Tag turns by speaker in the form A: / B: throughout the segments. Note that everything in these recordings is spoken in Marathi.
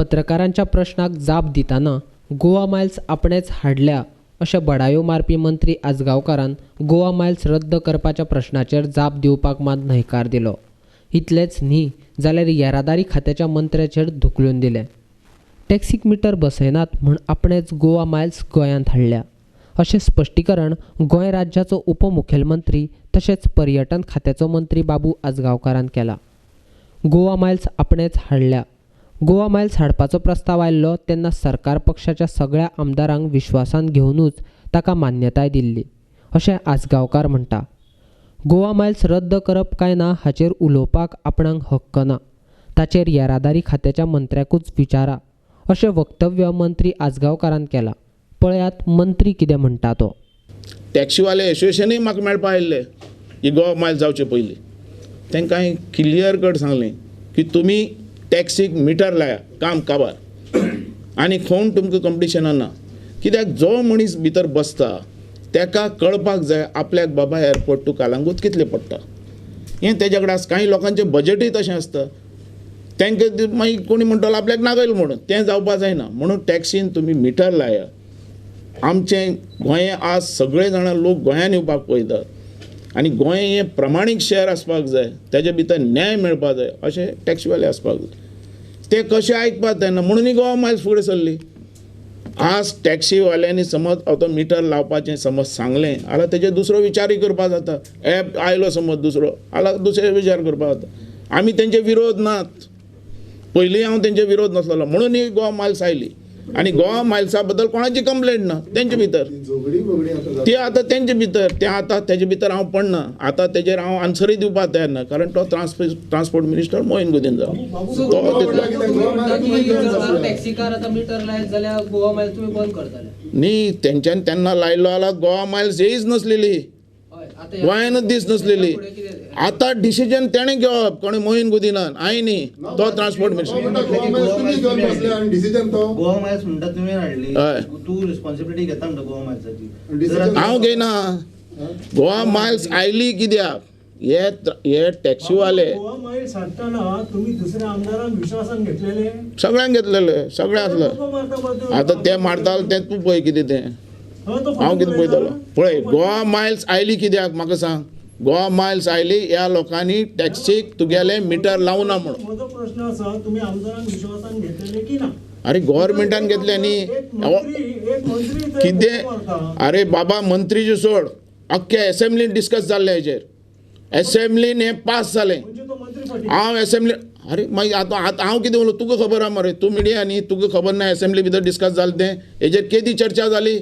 A: पत्रकारांच्या प्रश्नाक जाप दिताना गोवा मायल्स आपणेच हाडल्या अशें बडायो मारपी मंत्री आजगांवकारान गोवा मायल्स रद्द करपाच्या प्रश्नाचेर जाप दिवपाक मात न्हयकार दिलो. इतलेंच न्ही जाल्यार येरादारी खात्याच्या मंत्र्याचेर धुकलून दिलें. टॅक्सीक मिटर बसयनात म्हूण आपणेच गोवा मायल्स गोंयांत हाडल्या अशें स्पश्टीकरण गोंय राज्याचो उपमुखेलमंत्री तशेंच पर्यटन खात्याचो मंत्री बाबू आजगांवकारान केलां. गोवा मायल्स आपणेच हाडल्या. गोवा मायल्स हाडपाचो प्रस्ताव आयिल्लो तेन्ना सरकार पक्षाच्या सगळ्या आमदारांक विश्वासान घेवनूच ताका मान्यताय दिल्ली अशें आजगांवकार म्हणटा. गोवा मायल्स रद्द करप काय ना हाचेर उलोवपाक आपणाक हक्क ना. ताचेर येरादारी खात्याच्या मंत्र्याकूच विचारा अशें वक्तव्य मंत्री आजगांवकारान केलां. पळयात मंत्री कितें म्हणटा तो.
B: टॅक्सीवाले एसोसिएशनूय म्हाका मेळपा आयिल्ले की गोवा मायल्स जावचे पयलीं. तांकां हांवें क्लियर कट सांगलें की तुमी टॅक्सीक मिटर लाया काम काबार आनी खंय तुमकां कंपिटिशनां ना. कित्याक जो मनीस भितर बसता ताका कळपाक जाय आपल्याक बाबा एअरपोर्ट टू कालांगूट कितलें पडटा. हें तेज्या कडेन आसता. कांय लोकांचें बजेटूय तशें आसता. तांकां मागीर कोणी म्हणटलो आपल्याक नागयलो म्हणून तें जावपा जायना. म्हणून टॅक्सीन तुमी मिटर लाया. आमचें गोंय आज सगळे जाणां लोक गोंयांत येवपाक पळयतात आनी गोंय हें प्रमाणीक शहर आसपाक जाय. तेजे भितर न्याय मेळपाक जाय अशें टॅक्सीवाले आसपाक जाय. ते कशें आयकपाक जायना म्हणून गोवा मायल्स फुडें सरली. आज टॅक्सीवाल्यांनी समज आतां मिटर लावपाचें समज सांगलें जाल्यार तेजेर दुसरो विचारूय करपाक जाता. एप आयलो समज दुसरो जाल्यार दुसरे विचार करपाक जाता. आमी तेंचे विरोध नात. पयलीं हांव तेंचे विरोध नासलेलो म्हणून ही गोवा मायल्स आयली. आनी गोवा मायल्सा बद्दल कोणाची कंप्लेंट ना तेंचे भितर. ती आतां तेंचे भितर तें आतां तेजे भितर हांव पडना. आतां तेजेर हांव आन्सरूय दिवपाक तयार ना कारण तो ट्रान्सपोर्ट मिनिस्टर मोहीन गुदिन जालो. न्ही तेंच्यांनी तेन्ना लायलो जाल्यार गोवा मायल्स येयच नसलेली. गोंयानूच दीस नसलेली. आतां डिसिजन तेणें घेवप कोणी मोहीन गुदिनान हांवें न्ही तो ट्रान्सपोर्ट मिनिस्टर. हांव घेयना. गोवा मायल्स आयली कित्याक हे टॅक्सीवाले सगळ्यांक घेतलेले सगळें आसलें. आतां ते मारताले तें तूं पळय कितें तें हांव कितें पळयतलो. पळय गोवा मायल्स आयली कित्याक म्हाका सांग. गोवा मायल्स आयली ह्या लोकांनी टॅक्सीक तुगेले मिटर लावना म्हणून. अरे गव्हर्मेंटान घेतले न्ही कितें. अरे बाबा मंत्रीचे सोड अख्ख्या एसेंब्लीन डिस्कस जाल्ले हेजेर. एसेंब्लीन हें पास जालें. हांव एसेंब्ली अरे मागीर आतां हांव कितें उलोवं तुका खबर आहा मरे तूं मिडिया न्ही तुका खबर ना एसेंब्ली भितर डिस्कस जालें तें हेजेर केदी चर्चा जाली.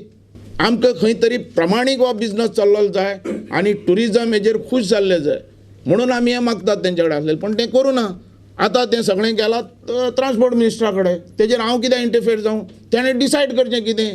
B: आमकां खंय तरी प्रमाणीक हो बिजनस चल्लो जाय आनी ट्युरिजम हेजेर खूश जाल्ले जाय म्हणून आमी हें मागतात तेंचे कडेन आसलेलें पण तें करूं ना. आतां तें सगळें गेलां ट्रान्सपोर्ट मिनिस्टरा कडेन. तेजेर हांव कितें इंटरफियर जावं. तेणें डिसायड करचें कितें